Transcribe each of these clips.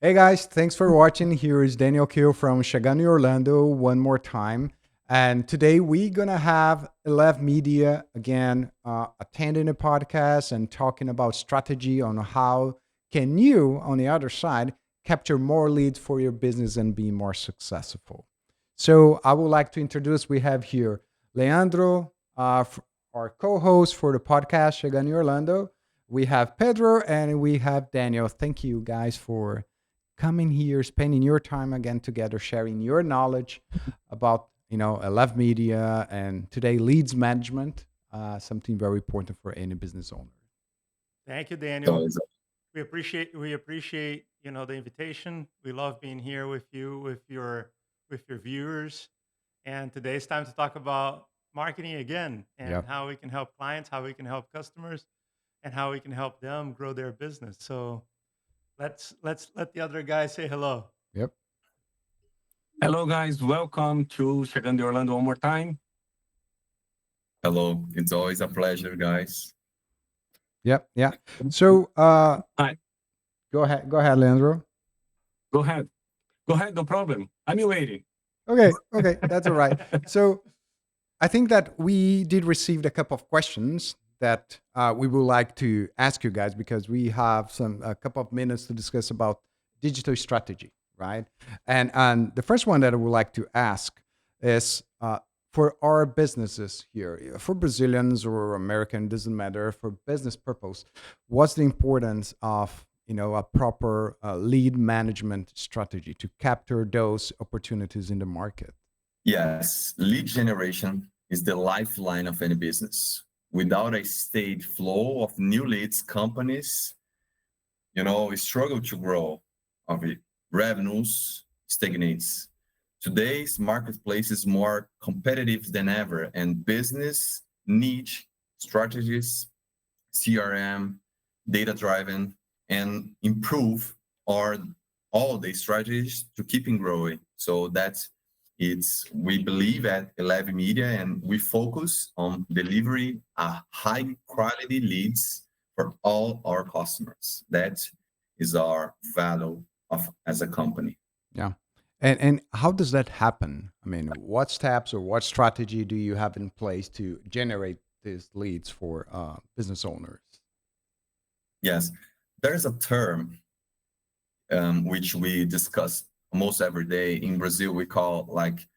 Hey guys, thanks for watching. Here is Daniel Kill from Chegando Orlando one more time. And today we're going to have Eleve Media again attending a podcast and talking about strategy on how can you, on the other side, capture more leads for your business and be more successful. So I would like to introduce, we have here Leandro, our co-host for the podcast, Chegando Orlando. We have Pedro and we have Daniel. Thank you guys for coming here, spending your time again together, sharing your knowledge about Eleve Media and today leads management, something very important for any business owner. Thank you, So Daniel. it's We appreciate the invitation. We love being here with you, with your viewers. And today it's time to talk about marketing again and Yep. how we can help clients, how we can help customers, and how we can help them grow their business. So let's let the other guy say hello. Yep. Hello, guys. Welcome to Chegando Orlando one more time. hello. It's always a pleasure, guys. Yep. Yeah. So Hi. go ahead, Leandro. Go ahead. Go ahead. No problem. I'm waiting. Okay, that's all right. So I think that we did receive a couple of questions that we would like to ask you guys because we have a couple of minutes to discuss about digital strategy, right? And the first one that I would like to ask is for our businesses here, for Brazilians or American, doesn't matter, for business purpose, what's the importance of a proper lead management strategy to capture those opportunities in the market? Yes, lead generation is the lifeline of any business. Without a steady flow of new leads, companies, struggle to grow. Of it, revenues stagnates. Today's marketplace is more competitive than ever, and business needs strategies, CRM, data-driven, and improve our all the strategies to keeping growing. So that's it's we believe at Eleve Media and we focus on delivering a high quality leads for all our customers. That is our value of as a company. Yeah. And how does that happen? I mean, what steps or what strategy do you have in place to generate these leads for business owners? Yes, there's a term which we discuss almost every day in Brazil. We call like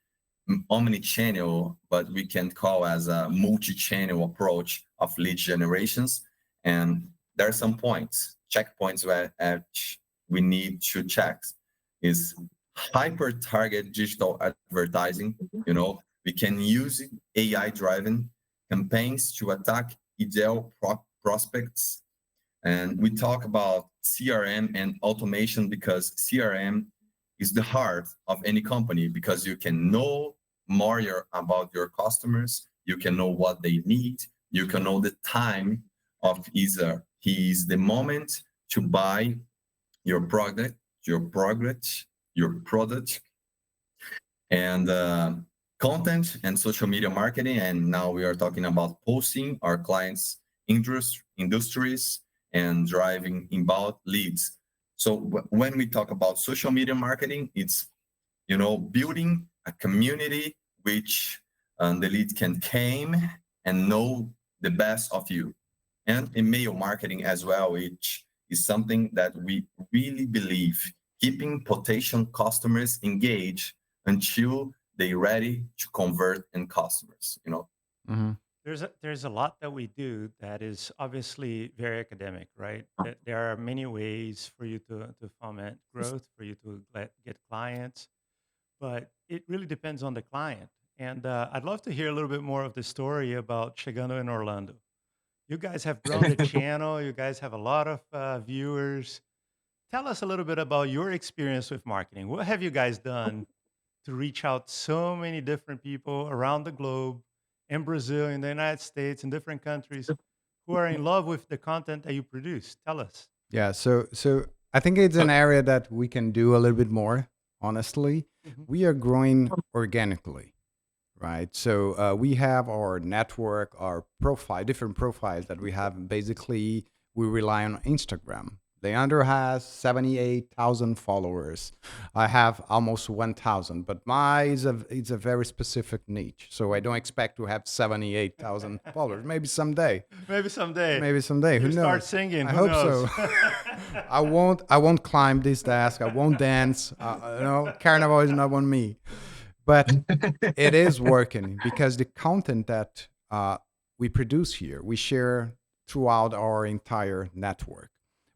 omni-channel, but we can call as a multi-channel approach of lead generations. And there are some points, checkpoints where we need to check is hyper target digital advertising. We can use AI driven campaigns to attack ideal prospects. And we talk about CRM and automation because CRM is the heart of any company because you can know more about your customers, you can know what they need, you can know the time of either is the moment to buy your product, and content and social media marketing. And now we are talking about posting our clients' industries and driving inbound leads. So when we talk about social media marketing, it's building a community which the lead can came and know the best of you, and email marketing as well, which is something that we really believe keeping potential customers engaged until they're ready to convert in customers. Hmm. There's a lot that we do that is obviously very academic, right? There are many ways for you to foment growth, for you to get clients, but it really depends on the client. And I'd love to hear a little bit more of the story about Chegando in Orlando. You guys have grown the channel. You guys have a lot of viewers. Tell us a little bit about your experience with marketing. What have you guys done to reach out so many different people around the globe, in Brazil, in the United States, in different countries, who are in love with the content that you produce? Tell us. Yeah. So I think it's an area that we can do a little bit more. Honestly, Mhm. we are growing organically, right? So we have our network, our profile, different profiles that we have. Basically, we rely on Instagram, Leandro has 78,000 followers. I have almost 1,000, but mine is it's a very specific niche. So I don't expect to have 78,000 followers. Maybe someday. Maybe someday Maybe someday. Who you start knows? singing. I Who hope knows? so. I won't climb this desk. I won't dance. Carnival is not on me. But it is working because the content that we produce here, we share throughout our entire network.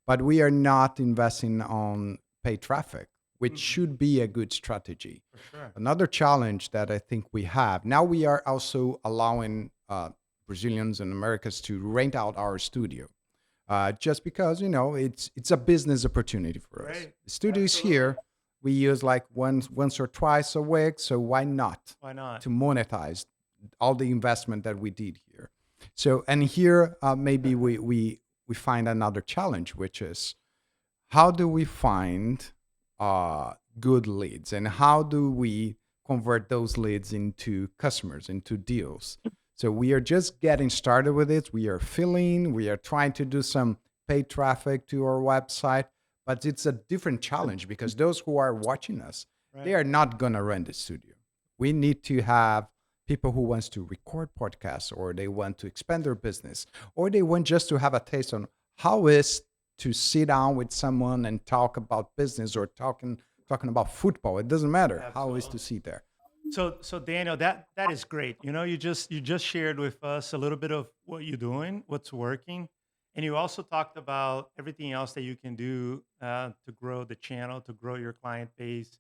But we are not investing on paid traffic, which should be a good strategy. For sure. Another challenge that I think we have now, we are also allowing Brazilians and Americans to rent out our studio. Just because it's a business opportunity for us. Right. The studio is here. We use like once or twice a week, so why not Why not? to monetize all the investment that we did here? So and here maybe we find another challenge, which is how do we find good leads and how do we convert those leads into customers, into deals? So we are just getting started with it. We are trying to do some paid traffic to our website, but it's a different challenge because those who are watching us, they Right. are not going to rent the studio. We need to have people who wants to record podcasts, or they want to expand their business, or they want just to have a taste on how is to sit down with someone and talk about business or talking about football. It doesn't matter how is to Absolutely. sit there. So Daniel, that is great. You just shared with us a little bit of what you're doing, what's working, and you also talked about everything else that you can do to grow the channel, to grow your client base.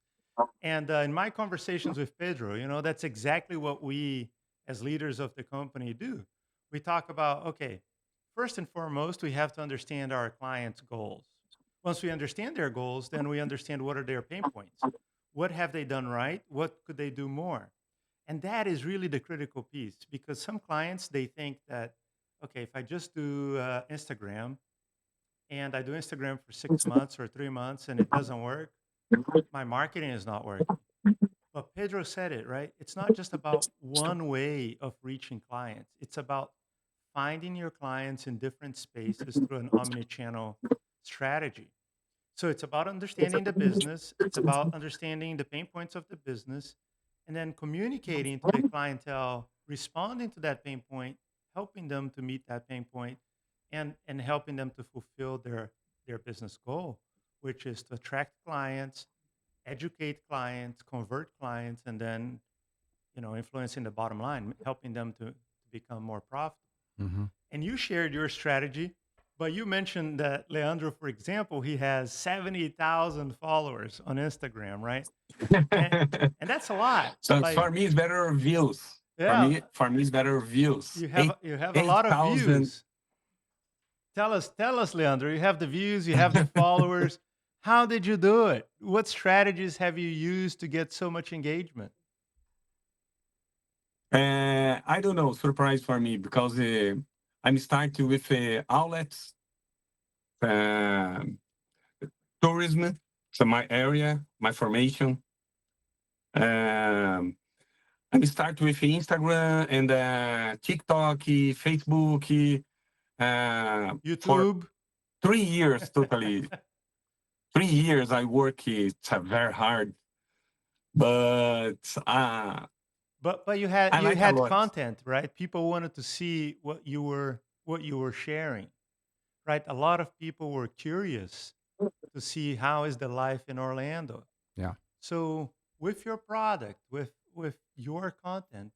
And in my conversations with Pedro, that's exactly what we as leaders of the company do. We talk about, okay, first and foremost, we have to understand our clients' goals. Once we understand their goals, then we understand what are their pain points. What have they done right? What could they do more? And that is really the critical piece because some clients, they think that, okay, if I just do Instagram and I do Instagram for 6 months or 3 months and it doesn't work, my marketing is not working. But Pedro said it, right? It's not just about one way of reaching clients. It's about finding your clients in different spaces through an omni-channel strategy. So it's about understanding the business, it's about understanding the pain points of the business, and then communicating to the clientele, responding to that pain point, helping them to meet that pain point, and helping them to fulfill their business goal, which is to attract clients, educate clients, convert clients, and then influencing the bottom line, helping them to become more profitable. Mhm. And you shared your strategy, but you mentioned that Leandro, for example, he has 70,000 followers on Instagram, right? And and that's a lot. So Like, for me, it's better views. yeah, For me, it's better views. you have Eight you have a eight lot of thousand. views. Tell us, Leandro. You have the views, you have the followers. How did you do it? What strategies have you used to get so much engagement? I don't know. Surprise for me because I'm starting with outlets, uh, tourism. So my area, my formation. Um, I'm start with Instagram and TikTok, Facebook. For YouTube. 3 years totally. 3 years I work. It's very hard, but But you had I you like a had lot. content, right? People wanted to see what you were sharing, right? A lot of people were curious to see how is the life in Orlando. Yeah. So with your product, with your content,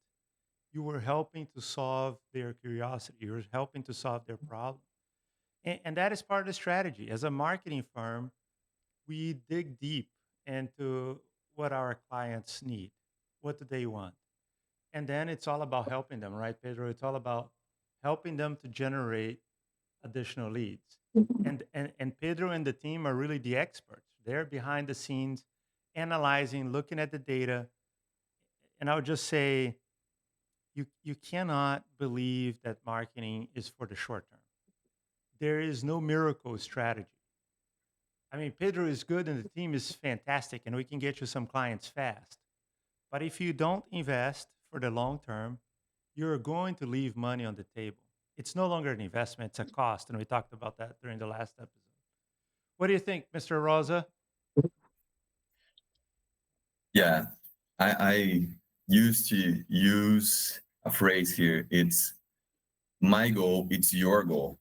you were helping to solve their curiosity. You were helping to solve their problem. And that is part of the strategy. As a marketing firm, we dig deep into what our clients need. What do they want? And then it's all about helping them, right, Pedro? It's all about helping them to generate additional leads. And Pedro and the team are really the experts. They're behind the scenes, analyzing, looking at the data. And I would just say, you cannot believe that marketing is for the short term. There is no miracle strategy. I mean, Pedro is good and the team is fantastic, and we can get you some clients fast. But if you don't invest for the long term, you're going to leave money on the table. It's no longer an investment, it's a cost. And we talked about that during the last episode. What do you think, Mr. Rosa? Yeah, I used to use a phrase here. It's my goal, it's your goal.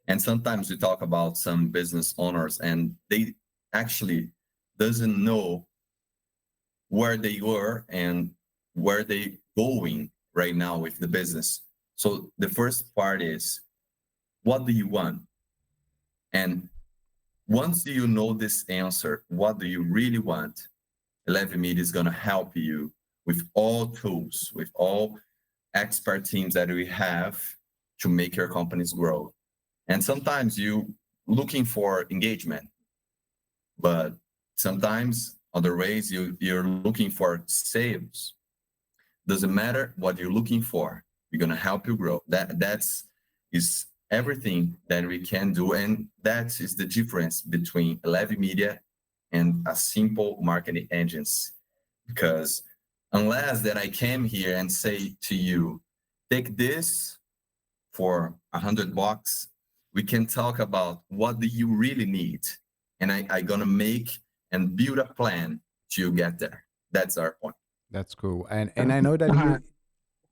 And sometimes we talk about some business owners and they actually doesn't know where they were and where they going right now with the business. So the first part is, what do you want? And once you know this answer, what do you really want? Eleve Media is going to help you with all tools, with all expert teams that we have to make your companies grow. And sometimes you looking for engagement, but sometimes other ways you're looking for sales. Doesn't matter what you're looking for. We're gonna help you grow. That's is everything that we can do, and that is the difference between Eleve Media and a simple marketing agency. Because unless that I came here and say to you, take this for $100, we can talk about what do you really need, and I gonna make and build a plan to get there. That's our point. That's cool. And I know that you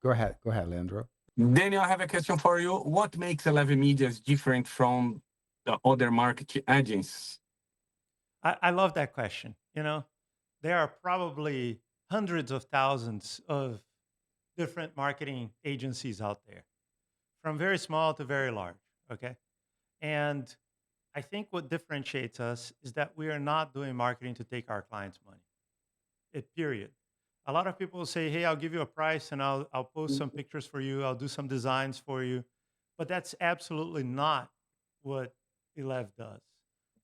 go ahead, Leandro. Daniel, I have a question for you. What makes Eleve Media different from the other marketing agents? I love that question. You know, there are probably hundreds of thousands of different marketing agencies out there, from very small to very large. Okay. And I think what differentiates us is that we are not doing marketing to take our clients' money. Period. A lot of people say, "Hey, I'll give you a price and I'll post some pictures for you. I'll do some designs for you," but that's absolutely not what Eleve does.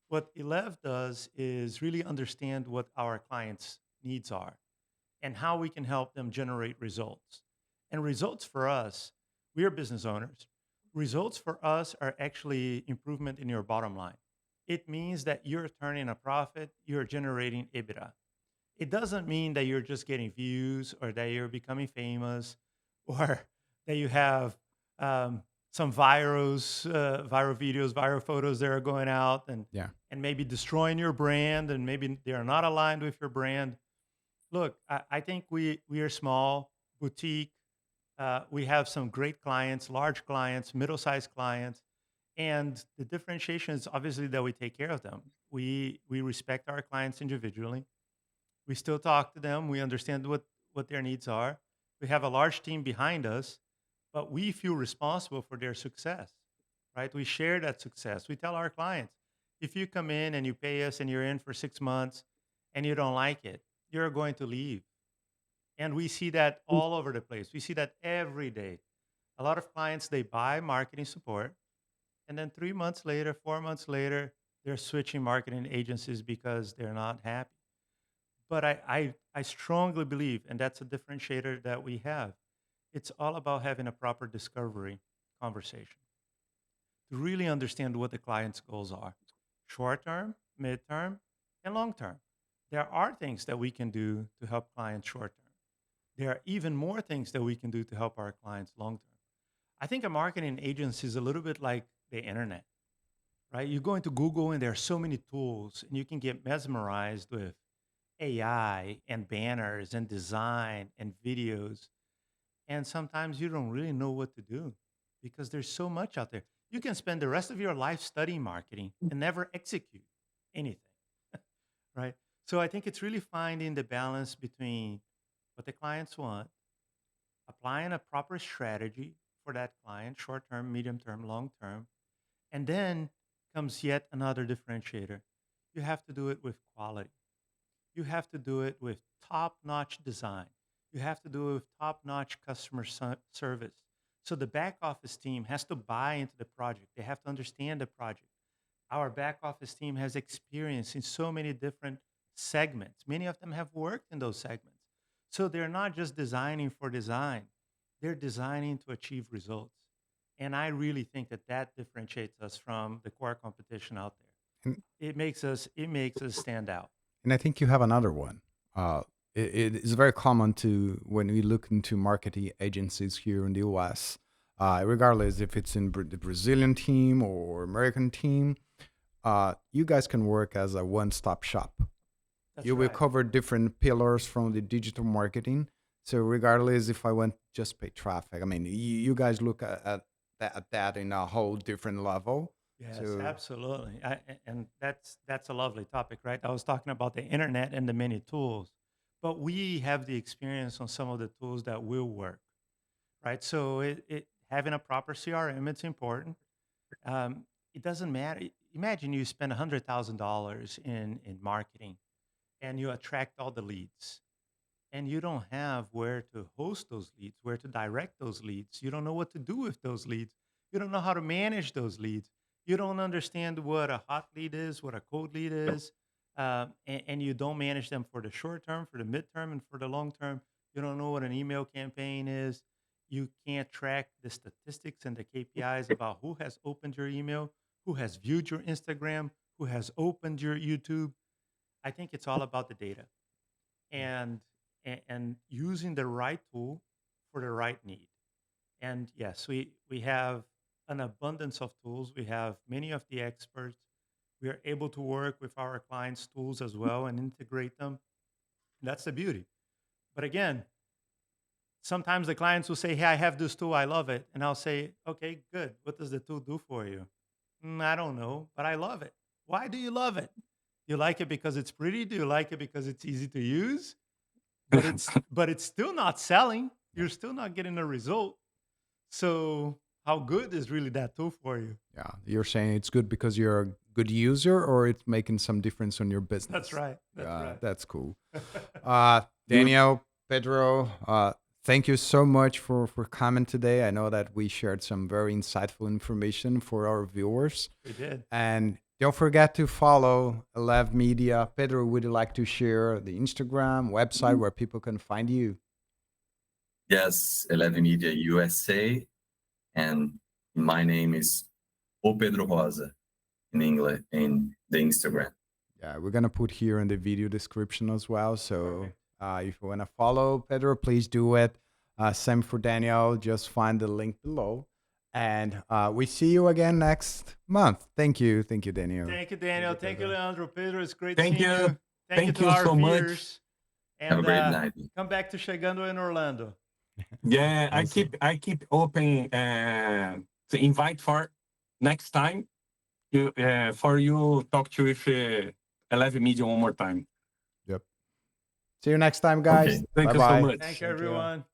What Eleve does is really understand what our clients' needs are and how we can help them generate results. And results for us, we are business owners. Results for us are actually improvement in your bottom line. It means that you're turning a profit, you're generating EBITDA. It doesn't mean that you're just getting views or that you're becoming famous or that you have some viral videos, viral photos that are going out Yeah. and maybe destroying your brand and maybe they are not aligned with your brand. Look, I think we are small, boutique. We have some great clients, large clients, middle-sized clients, and the differentiation is obviously that we take care of them. We respect our clients individually. We still talk to them. We understand what their needs are. We have a large team behind us, but we feel responsible for their success, right? We share that success. We tell our clients, if you come in and you pay us and you're in for 6 months and you don't like it, you're going to leave. And we see that all over the place. We see that every day. A lot of clients, they buy marketing support, and then 3 months later, 4 months later, they're switching marketing agencies because they're not happy. But I strongly believe, and that's a differentiator that we have, it's all about having a proper discovery conversation to really understand what the client's goals are, short term, mid-term, and long term. There are things that we can do to help clients short term. There are even more things that we can do to help our clients long term. I think a marketing agency is a little bit like the internet, right? You go into Google and there are so many tools, and you can get mesmerized with AI and banners and design and videos. And sometimes you don't really know what to do because there's so much out there. You can spend the rest of your life studying marketing and never execute anything, right? So I think it's really finding the balance between what the clients want, applying a proper strategy for that client, short term, medium term, long term. And then comes yet another differentiator. You have to do it with quality. You have to do it with top notch design. You have to do it with top notch customer service. So the back office team has to buy into the project, they have to understand the project. Our back office team has experience in so many different segments. Many of them have worked in those segments. So they're not just designing for design, they're designing to achieve results. And I really think that that differentiates us from the core competition out there. And, It makes us stand out. and I think you have another one. It is very common to when we look into marketing agencies here in the US, regardless if it's in the Brazilian team or American team. you guys can work as a one-stop shop. That's You will right. cover different pillars from the digital marketing. So regardless if I want just pay traffic, I mean, you guys look at that in a whole different level. Yes, So absolutely. And that's a lovely topic, right? I was talking about the internet and the many tools, but we have the experience on some of the tools that will work, right? So it having a proper CRM, it's important. It doesn't matter. Imagine you spend $100,000 in marketing and you attract all the leads and you don't have where to host those leads, where to direct those leads. You don't know what to do with those leads. You don't know how to manage those leads. You don't understand what a hot lead is, what a cold lead is, and you don't manage them for the short term, for the midterm, and for the long term. You don't know what an email campaign is. You can't track the statistics and the KPIs about who has opened your email, who has viewed your Instagram, who has opened your YouTube. I think it's all about the data and and using the right tool for the right need. And yes, we have an abundance of tools. We have many of the experts. We are able to work with our clients' tools as well and integrate them. That's the beauty. But again, sometimes the clients will say, "Hey, I have this tool. I love it," and I'll say, "Okay, good. What does the tool do for you?" I don't know, but I love it. Why do you love it? You like it because it's pretty? Do you like it because it's easy to use? But it's still not selling. yeah, You're still not getting a result. So how good is really that tool for you? yeah, you're saying it's good because you're a good user, or it's making some difference on your That's business. right. That's right. That's cool. Good. Daniel, Pedro, thank you so much for coming today. I know that we shared some very insightful information for our viewers. We did. And don't forget to follow Eleve Media. Pedro, would you like to share the Instagram website where people can find you? Yes, Eleve Media USA, and my name is O Pedro Rosa in English in the Instagram. Yeah, we're gonna put here in the video description as well. So Perfect. if you wanna follow Pedro, please do it. Same for Daniel. Just find the link below. And we see you again next month. Thank you, Daniel. Thank you, Daniel. Thank you, Pedro. Leandro. Pedro, it's great Thank seeing you. you. Thank you Thank to you our so much. viewers. Have a And great night. come back to Chegando in Orlando. Yeah, Awesome. I keep open to invite for next time you for you talk to with Eleve Media one more time. Yep. See you next time, Okay. guys. Thank Bye you so bye. much. Thank you, Thank you. everyone.